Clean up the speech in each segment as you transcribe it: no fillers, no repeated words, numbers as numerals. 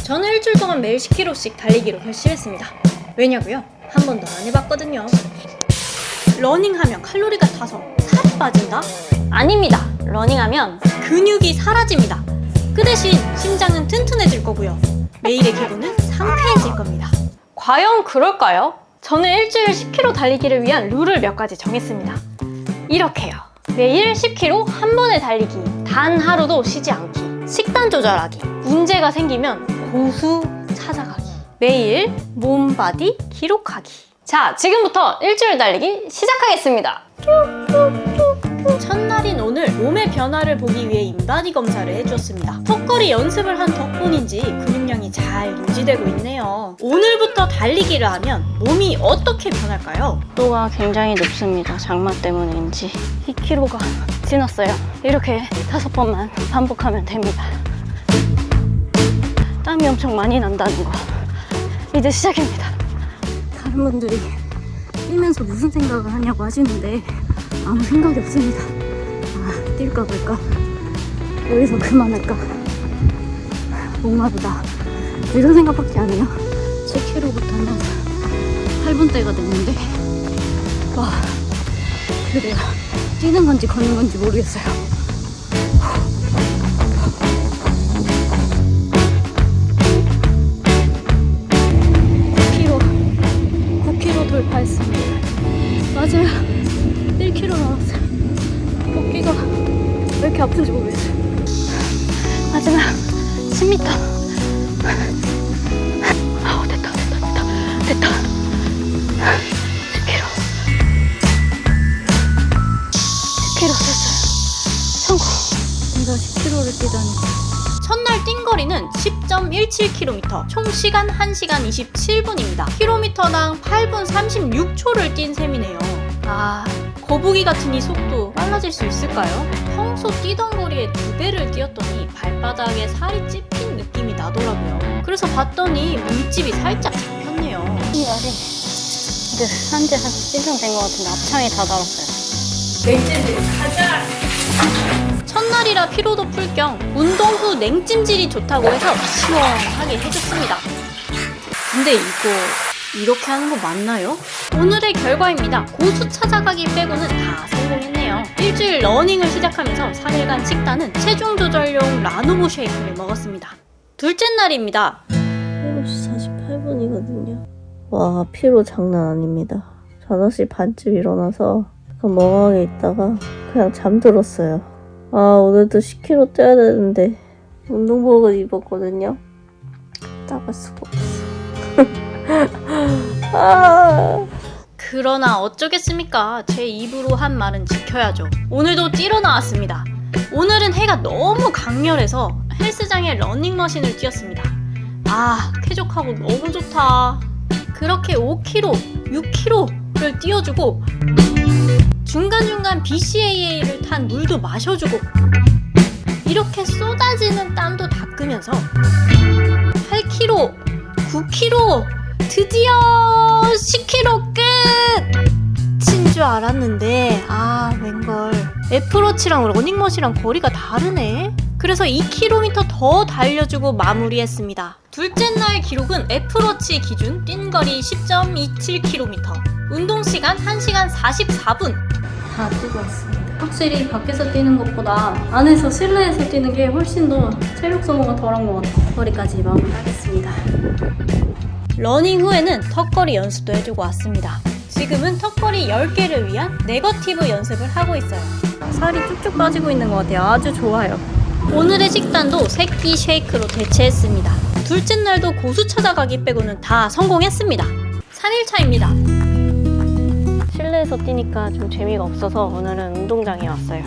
저는 일주일 동안 매일 10km씩 달리기로 결심했습니다. 왜냐고요? 한 번도 안 해봤거든요. 러닝하면 칼로리가 타서 살이 빠진다? 아닙니다. 러닝하면 근육이 사라집니다. 그 대신 심장은 튼튼해질 거고요. 매일의 기분은 상쾌해질 겁니다. 과연 그럴까요? 저는 일주일 10km 달리기를 위한 룰을 몇 가지 정했습니다. 이렇게요. 매일 10km 한 번에 달리기, 단 하루도 쉬지 않기, 식단 조절하기, 문제가 생기면 고수 찾아가기, 매일 몸바디 기록하기. 자, 지금부터 일주일 달리기 시작하겠습니다. 첫날인 오늘 몸의 변화를 보기 위해 인바디 검사를 해주었습니다. 턱걸이 연습을 한 덕분인지 근육량이 잘 유지되고 있네요. 오늘부터 달리기를 하면 몸이 어떻게 변할까요? 속도가 굉장히 높습니다. 장마 때문인지 2km가 지났어요. 이렇게 5번만 반복하면 됩니다. 땀이 엄청 많이 난다는 거 이제 시작입니다. 다른 분들이 뛰면서 무슨 생각을 하냐고 하시는데 아무 생각이 없습니다. 뛸까 말까, 여기서 그만할까, 목마르다, 이런 생각밖에 안 해요. 7km부터는 8분대가 됐는데 와, 그래요. 뛰는 건지 걷는 건지 모르겠어요. 9km 돌파했습니다. 맞아요. 1km 남았어요. 어깨가 왜 이렇게 아픈지 모르겠어요. 마지막 10m. 됐다. 10km 됐어요. 성공. 내가 10km를 뛰다니. 첫날 뛴 거리는 10.17km, 총 시간 1시간 27분입니다. 킬로미터당 8분 36초를 뛴 셈이네요. 거북이 같은 이 속도 빨라질 수 있을까요? 평소 뛰던 거리의 2배를 뛰었더니 발바닥에 살이 찝힌 느낌이 나더라고요. 그래서 봤더니 물집이 살짝 잡혔네요. 이 알이 이제 산지 한 1년 된 것 같은데 앞창이 다 달았어요. 냉찜질 가자! 첫날이라 피로도 풀 겸 운동 후 냉찜질이 좋다고 해서 시원하게 해줬습니다. 근데 이거 이렇게 하는 거 맞나요? 오늘의 결과입니다. 고수 찾아가기 빼고는 다 성공했네요. 일주일 러닝을 시작하면서 3일간 식단은 체중 조절용 라노보 쉐이크를 먹었습니다. 둘째 날입니다. 7시 48분이거든요. 와, 피로 장난 아닙니다. 5시 반쯤 일어나서 약간 멍하게 있다가 그냥 잠들었어요. 오늘도 10km 뛰어야 되는데 운동복을 입었거든요. 따갈 수가 없어. 그러나 어쩌겠습니까? 제 입으로 한 말은 지켜야죠. 오늘도 뛰러 나왔습니다. 오늘은 해가 너무 강렬해서 헬스장에 러닝머신을 뛰었습니다. 쾌적하고 너무 좋다. 그렇게 5km, 6km를 뛰어주고 중간중간 BCAA를 탄 물도 마셔주고 이렇게 쏟아지는 땀도 닦으면서 8km, 9km, 드디어 10km 끝인 줄 알았는데 웬걸 애플워치랑 러닝머신이랑 거리가 다르네. 그래서 2km 더 달려주고 마무리했습니다. 둘째 날 기록은 애플워치 기준 뛴 거리 10.27km, 운동시간 1시간 44분. 다 뛰고 왔습니다. 확실히 밖에서 뛰는 것보다 안에서 실내에서 뛰는 게 훨씬 더 체력 소모가 덜한 것 같아요. 거리까지 마무리하겠습니다. 러닝 후에는 턱걸이 연습도 해주고 왔습니다. 지금은 턱걸이 10개를 위한 네거티브 연습을 하고 있어요. 살이 쭉쭉 빠지고 있는 것 같아요. 아주 좋아요. 오늘의 식단도 새끼 쉐이크로 대체했습니다. 둘째 날도 고수 찾아가기 빼고는 다 성공했습니다. 3일차입니다. 실내에서 뛰니까 좀 재미가 없어서 오늘은 운동장에 왔어요.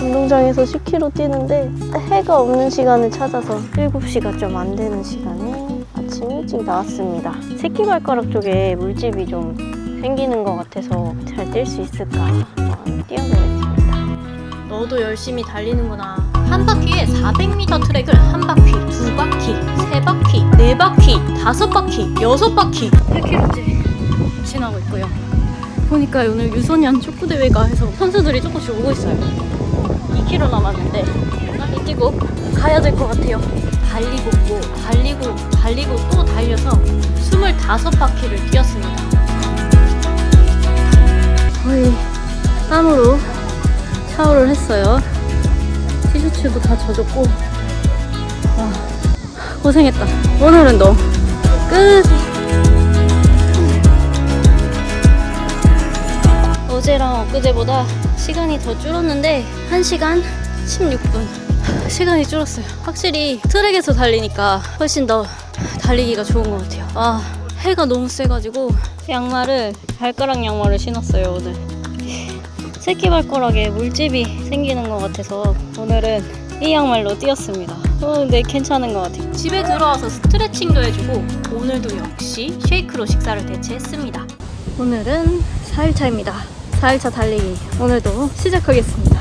운동장에서 10km 뛰는데 해가 없는 시간을 찾아서 7시가 좀 안 되는 시간에 아침 일찍 나왔습니다. 새끼발가락 쪽에 물집이 좀 생기는 것 같아서 잘 뛸 수 있을까 뛰어보겠습니다. 너도 열심히 달리는구나. 한 바퀴에 400m 트랙을 한 바퀴, 2바퀴, 3바퀴, 4바퀴, 5바퀴, 6바퀴 8km째 지나고 있고요. 보니까 오늘 유소년 축구대회가 해서 선수들이 조금씩 오고 있어요. 2km 남았는데 빨리 뛰고 가야 될 것 같아요. 달리고 달리고 또 달려서 25바퀴를 뛰었습니다. 거의 땀으로 샤워를 했어요. 티셔츠도 다 젖었고, 와, 고생했다. 오늘은 너 끝! 어제랑 엊그제보다 시간이 더 줄었는데 1시간 16분 시간이 줄었어요. 확실히 트랙에서 달리니까 훨씬 더 달리기가 좋은 것 같아요. 아, 해가 너무 세가지고 양말을 발가락 양말을 신었어요. 오늘 새끼발가락에 물집이 생기는 것 같아서 오늘은 이 양말로 뛰었습니다. 근데 괜찮은 것 같아요. 집에 들어와서 스트레칭도 해주고 오늘도 역시 쉐이크로 식사를 대체했습니다. 오늘은 4일차입니다. 4일차 달리기 오늘도 시작하겠습니다.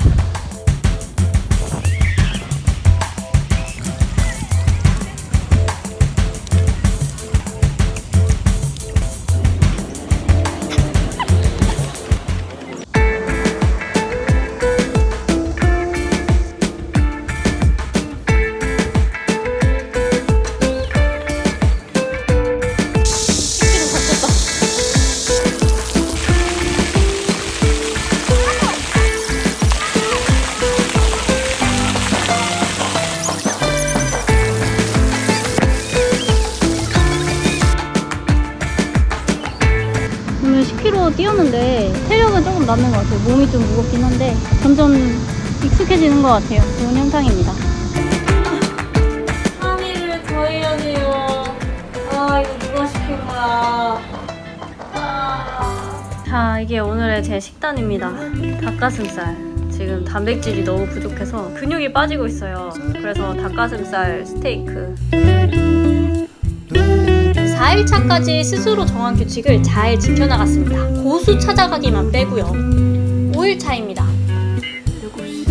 오늘 10km 뛰었는데 체력은 조금 남는 것 같아요. 몸이 좀 무겁긴 한데 점점 익숙해지는 것 같아요. 좋은 현상입니다. 3일을 더 해야 돼요. 아, 이거 누가 시킨 거야. 자, 이게 오늘의 제 식단입니다. 닭가슴살. 지금 단백질이 너무 부족해서 근육이 빠지고 있어요. 그래서 닭가슴살 스테이크. 4일차까지 스스로 정한 규칙을 잘 지켜나갔습니다. 고수 찾아가기만 빼고요. 5일차입니다. 7시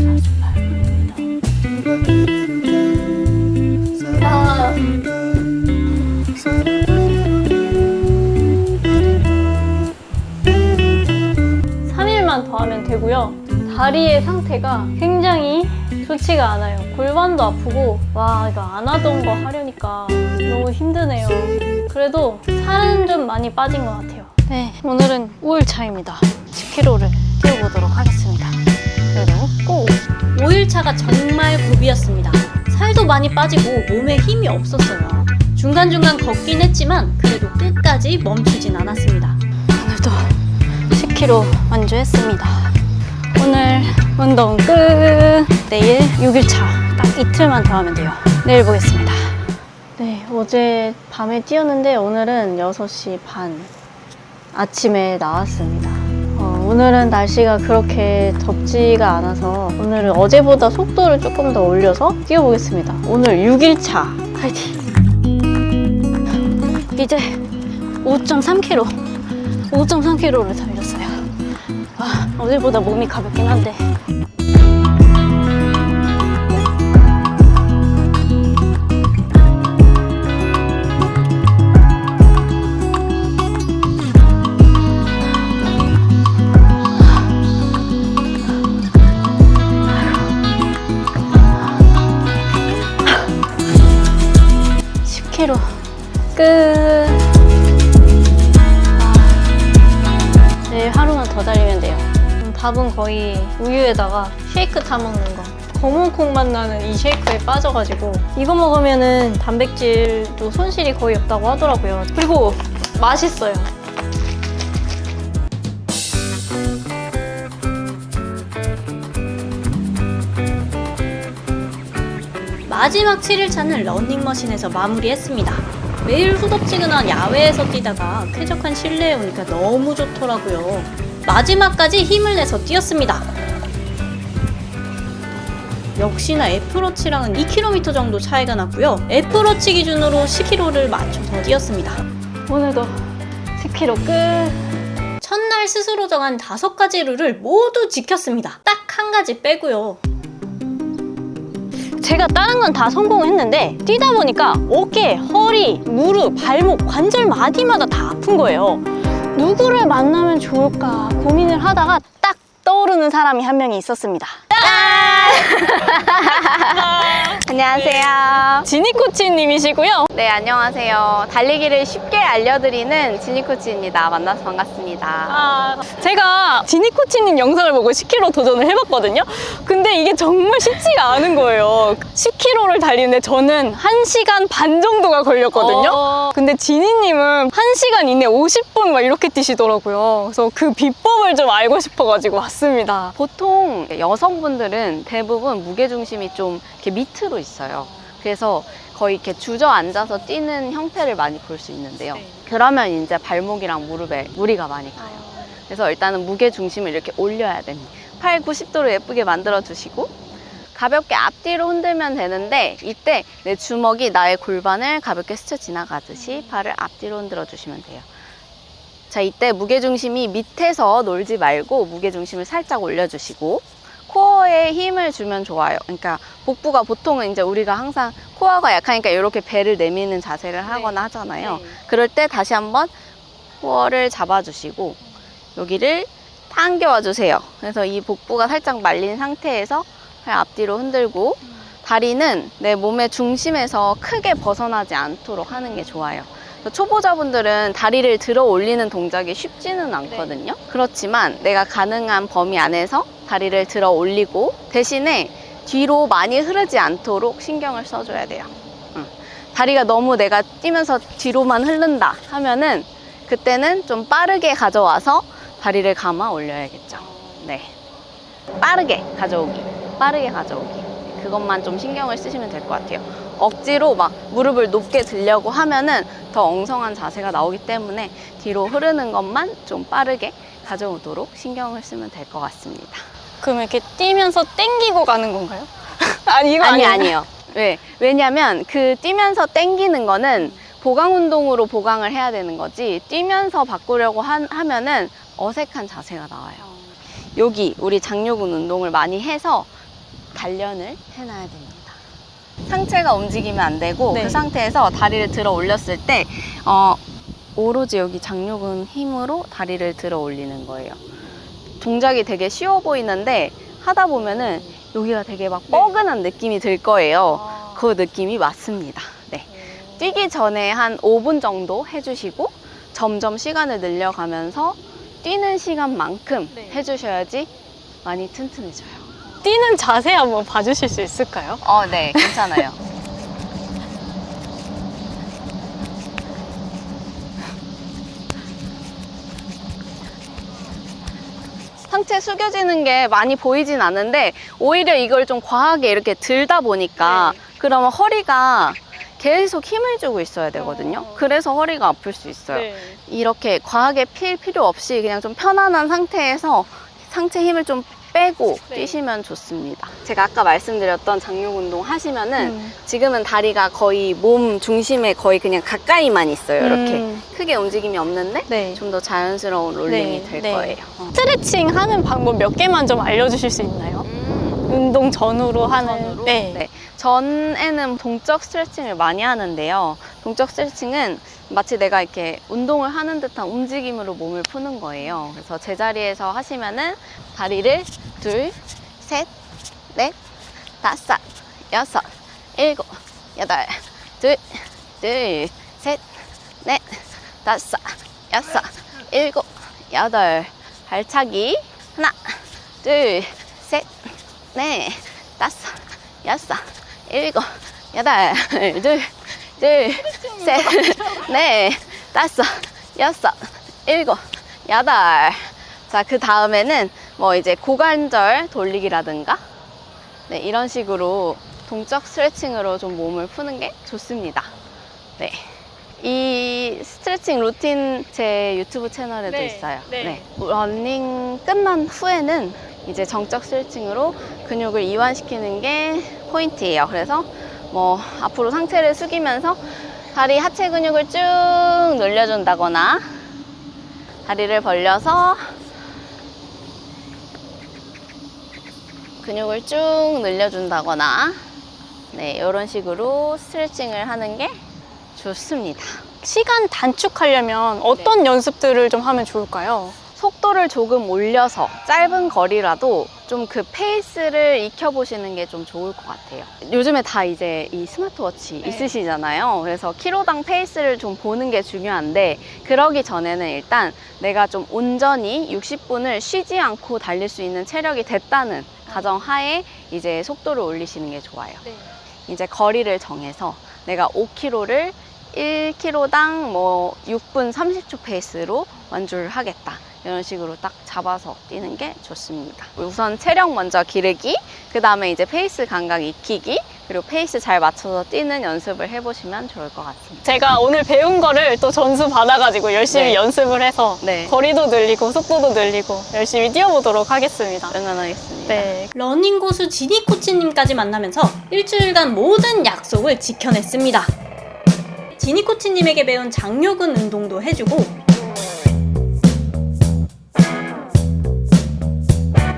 3일만 더 하면 되고요. 다리의 상태가 굉장히 좋지가 않아요. 골반도 아프고, 와, 이거 안 하던 거 하려니까 너무 힘드네요. 그래도 살은 좀 많이 빠진 것 같아요. 네, 오늘은 5일차입니다. 10km를 뛰어보도록 하겠습니다. 그래도 꼭! 5일차가 정말 고비였습니다. 살도 많이 빠지고 몸에 힘이 없었어요. 중간중간 걷긴 했지만 그래도 끝까지 멈추진 않았습니다. 오늘도 10km 완주했습니다. 오늘 운동 끝! 내일 6일차 딱 이틀만 더 하면 돼요. 내일 보겠습니다. 네, 어제 밤에 뛰었는데 오늘은 6시 반 아침에 나왔습니다. 오늘은 날씨가 그렇게 덥지가 않아서 오늘은 어제보다 속도를 조금 더 올려서 뛰어보겠습니다. 오늘 6일차 파이팅! 이제 5.3km 5.3km를 달렸어요. 어제보다 몸이 가볍긴 한데 10km 끝. 내일 하루만 더 달리면 돼요. 밥은 거의 우유에다가 쉐이크 타 먹는 거. 검은 콩맛 나는 이 쉐이크에 빠져가지고 이거 먹으면은 단백질도 손실이 거의 없다고 하더라고요. 그리고 맛있어요. 마지막 7일차는 러닝머신에서 마무리했습니다. 매일 후덥지근한 야외에서 뛰다가 쾌적한 실내에 오니까 너무 좋더라고요. 마지막까지 힘을 내서 뛰었습니다. 역시나 애플워치랑은 2km 정도 차이가 났고요. 애플워치 기준으로 10km를 맞춰서 뛰었습니다. 오늘도 10km 끝! 첫날 스스로 정한 5가지 룰을 모두 지켰습니다. 딱 한 가지 빼고요. 제가 다른 건 다 성공했는데 뛰다 보니까 어깨, 허리, 무릎, 발목, 관절 마디마다 다 아픈 거예요. 누구를 만나면 좋을까 고민을 하다가 딱 떠오르는 사람이 한 명이 있었습니다. 안녕하세요. 지니 코치님이시고요. 네, 안녕하세요. 달리기를 쉽게 알려드리는 지니 코치입니다. 만나서 반갑습니다. 제가 지니 코치님 영상을 보고 10km 도전을 해봤거든요. 근데 이게 정말 쉽지가 않은 거예요. 10km를 달리는데 저는 1시간 반 정도가 걸렸거든요. 근데 지니님은 1시간 이내 50분 막 이렇게 뛰시더라고요. 그래서 그 비법을 좀 알고 싶어가지고 왔습니다. 보통 여성분들은 대부분 무게중심이 좀 이렇게 밑으로 있어요. 그래서 거의 이렇게 주저앉아서 뛰는 형태를 많이 볼 수 있는데요. 그러면 이제 발목이랑 무릎에 무리가 많이 가요. 그래서 일단은 무게중심을 이렇게 올려야 됩니다. 팔 90도로 예쁘게 만들어 주시고 가볍게 앞뒤로 흔들면 되는데 이때 내 주먹이 나의 골반을 가볍게 스쳐 지나가듯이 팔을 앞뒤로 흔들어 주시면 돼요. 자, 이때 무게중심이 밑에서 놀지 말고 무게중심을 살짝 올려주시고 코어에 힘을 주면 좋아요. 그러니까 복부가 보통은 이제 우리가 항상 코어가 약하니까 이렇게 배를 내미는 자세를 하거나 하잖아요. 그럴 때 다시 한번 코어를 잡아주시고 여기를 당겨와 주세요. 그래서 이 복부가 살짝 말린 상태에서 팔 앞뒤로 흔들고 다리는 내 몸의 중심에서 크게 벗어나지 않도록 하는 게 좋아요. 초보자분들은 다리를 들어 올리는 동작이 쉽지는 않거든요. 그렇지만 내가 가능한 범위 안에서 다리를 들어 올리고 대신에 뒤로 많이 흐르지 않도록 신경을 써줘야 돼요. 다리가 너무 내가 뛰면서 뒤로만 흐른다 하면은 그때는 좀 빠르게 가져와서 다리를 감아 올려야겠죠. 네, 빠르게 가져오기. 그것만 좀 신경을 쓰시면 될 것 같아요. 억지로 막 무릎을 높게 들려고 하면은 더 엉성한 자세가 나오기 때문에 뒤로 흐르는 것만 좀 빠르게 가져오도록 신경을 쓰면 될 것 같습니다. 그럼 이렇게 뛰면서 땡기고 가는 건가요? 아니, 이거 아니요. 네, 왜냐면 그 뛰면서 땡기는 거는 보강 운동으로 보강을 해야 되는 거지 뛰면서 바꾸려고 하면은 어색한 자세가 나와요. 여기 우리 장요근 운동을 많이 해서 단련을 해놔야 됩니다. 상체가 움직이면 안 되고 그 상태에서 다리를 들어 올렸을 때 오로지 여기 장요근 힘으로 다리를 들어 올리는 거예요. 동작이 되게 쉬워 보이는데 하다 보면은 여기가 되게 막 뻐근한 느낌이 들 거예요. 그 느낌이 맞습니다. 네. 뛰기 전에 한 5분 정도 해주시고 점점 시간을 늘려가면서 뛰는 시간만큼 해주셔야지 많이 튼튼해져요. 뛰는 자세 한번 봐주실 수 있을까요? 네, 괜찮아요. 상체 숙여지는 게 많이 보이진 않는데 오히려 이걸 좀 과하게 이렇게 들다 보니까 그러면 허리가 계속 힘을 주고 있어야 되거든요. 그래서 허리가 아플 수 있어요. 이렇게 과하게 필 필요 없이 그냥 좀 편안한 상태에서 상체 힘을 좀 빼고 뛰시면 좋습니다. 제가 아까 말씀드렸던 장요근 운동 하시면은 지금은 다리가 거의 몸 중심에 거의 그냥 가까이만 있어요. 이렇게 크게 움직임이 없는데 좀 더 자연스러운 롤링이 될 거예요. 스트레칭 하는 방법 몇 개만 좀 알려주실 수 있나요? 운동 전후로 하는. 네. 전에는 동적 스트레칭을 많이 하는데요. 동적 스트레칭은 마치 내가 이렇게 운동을 하는 듯한 움직임으로 몸을 푸는 거예요. 그래서 제자리에서 하시면은 다리를 둘, 셋, 넷, 다섯, 여섯, 일곱, 여덟, 둘, 셋, 넷, 다섯, 여섯, 일곱, 여덟. 발차기 하나, 둘, 셋, 넷, 다섯, 여섯, 일곱, 여덟, 둘, 셋, 넷, 다섯, 여섯, 일곱, 여덟. 자, 그 다음에는 뭐 이제 고관절 돌리기라든가 이런 식으로 동적 스트레칭으로 좀 몸을 푸는 게 좋습니다. 네. 이 스트레칭 루틴 제 유튜브 채널에도 있어요. 러닝 끝난 후에는 이제 정적 스트레칭으로 근육을 이완시키는 게 포인트예요. 그래서 뭐 앞으로 상체를 숙이면서 다리 하체 근육을 쭉 늘려준다거나 다리를 벌려서 근육을 쭉 늘려준다거나 이런 식으로 스트레칭을 하는 게 좋습니다. 시간 단축하려면 어떤 연습들을 좀 하면 좋을까요? 속도를 조금 올려서 짧은 거리라도 좀 그 페이스를 익혀보시는 게 좀 좋을 것 같아요. 요즘에 다 이제 이 스마트워치 있으시잖아요. 그래서 키로당 페이스를 좀 보는 게 중요한데, 그러기 전에는 일단 내가 좀 온전히 60분을 쉬지 않고 달릴 수 있는 체력이 됐다는 가정하에 이제 속도를 올리시는 게 좋아요. 이제 거리를 정해서 내가 5km를 1km당 뭐 6분 30초 페이스로 완주를 하겠다. 이런 식으로 딱 잡아서 뛰는 게 좋습니다. 우선 체력 먼저 기르기, 그 다음에 이제 페이스 감각 익히기, 그리고 페이스 잘 맞춰서 뛰는 연습을 해보시면 좋을 것 같습니다. 제가 오늘 배운 거를 또 전수 받아가지고 열심히 네. 연습을 해서 네. 거리도 늘리고 속도도 늘리고 열심히 뛰어보도록 하겠습니다. 응원하겠습니다. 네. 러닝 고수 지니 코치님까지 만나면서 일주일간 모든 약속을 지켜냈습니다. 지니 코치님에게 배운 장요근 운동도 해주고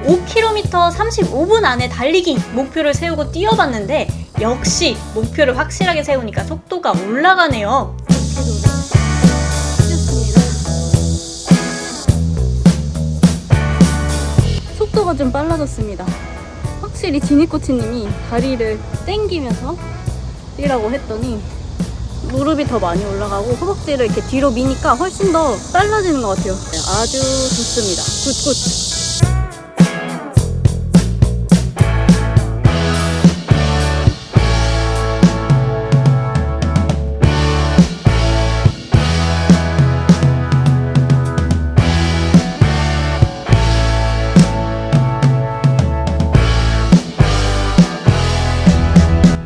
5km 35분 안에 달리기 목표를 세우고 뛰어봤는데 역시 목표를 확실하게 세우니까 속도가 올라가네요. 속도가 좀 빨라졌습니다. 확실히 지니 코치님이 다리를 당기면서 뛰라고 했더니 무릎이 더 많이 올라가고 허벅지를 이렇게 뒤로 미니까 훨씬 더 빨라지는 것 같아요. 아주 좋습니다. 굿굿.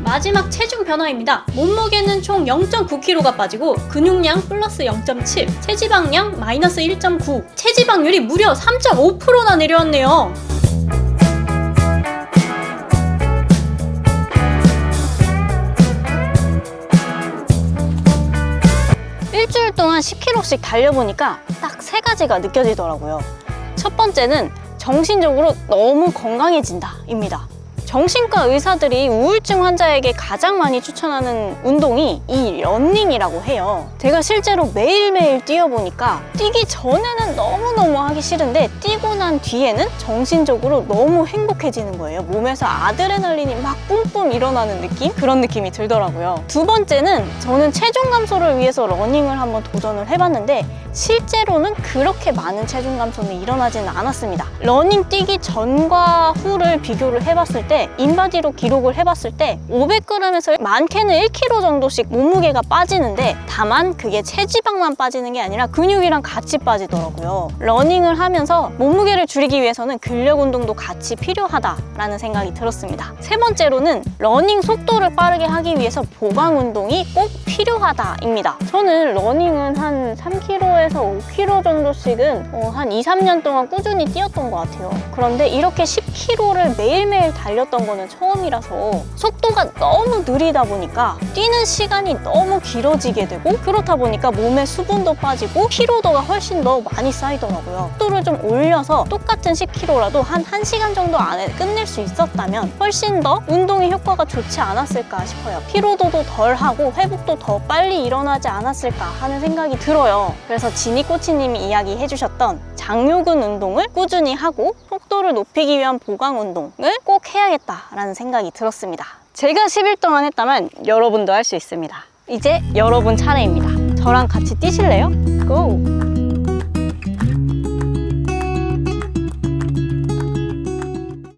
마지막 체중 변화입니다. 몸무게는 총 0.9kg가 빠지고 근육량 플러스 0.7, 체지방량 마이너스 1.9, 체지방률이 무려 3.5%나 내려왔네요. 일주일 동안 10km씩 달려보니까 딱 3가지가 느껴지더라고요. 첫 번째는 정신적으로 너무 건강해진다 입니다. 정신과 의사들이 우울증 환자에게 가장 많이 추천하는 운동이 이 러닝이라고 해요. 제가 실제로 매일매일 뛰어보니까 뛰기 전에는 너무너무 하기 싫은데 뛰고 난 뒤에는 정신적으로 너무 행복해지는 거예요. 몸에서 아드레날린이 막 뿜뿜 일어나는 느낌? 그런 느낌이 들더라고요. 두 번째는 저는 체중 감소를 위해서 러닝을 한번 도전을 해봤는데 실제로는 그렇게 많은 체중 감소는 일어나지는 않았습니다. 러닝 뛰기 전과 후를 비교를 해봤을 때 인바디로 기록을 해봤을 때 500g에서 많게는 1kg 정도씩 몸무게가 빠지는데 다만 그게 체지방만 빠지는 게 아니라 근육이랑 같이 빠지더라고요. 러닝을 하면서 몸무게를 줄이기 위해서는 근력 운동도 같이 필요하다라는 생각이 들었습니다. 세 번째로는 러닝 속도를 빠르게 하기 위해서 보강 운동이 꼭 필요하다입니다. 저는 러닝은 한 3km에서 5km 정도씩은 한 2, 3년 동안 꾸준히 뛰었던 것 같아요. 그런데 이렇게 10km를 매일매일 달렸던 거는 처음이라서 속도가 너무 느리다 보니까 뛰는 시간이 너무 길어지게 되고 그렇다 보니까 몸에 수분도 빠지고 피로도가 훨씬 더 많이 쌓이더라고요. 속도를 좀 올려서 똑같은 10km라도 한 1시간 정도 안에 끝낼 수 있었다면 훨씬 더 운동의 효과가 좋지 않았을까 싶어요. 피로도도 덜하고 회복도 더 빨리 일어나지 않았을까 하는 생각이 들어요. 그래서 지니 코치님이 이야기해 주셨던 장요근 운동을 꾸준히 하고 속도를 높이기 위한 보강 운동을 꼭 해야겠다라는 생각이 들었습니다. 제가 10일 동안 했다면 여러분도 할 수 있습니다. 이제 여러분 차례입니다. 저랑 같이 뛰실래요? 고!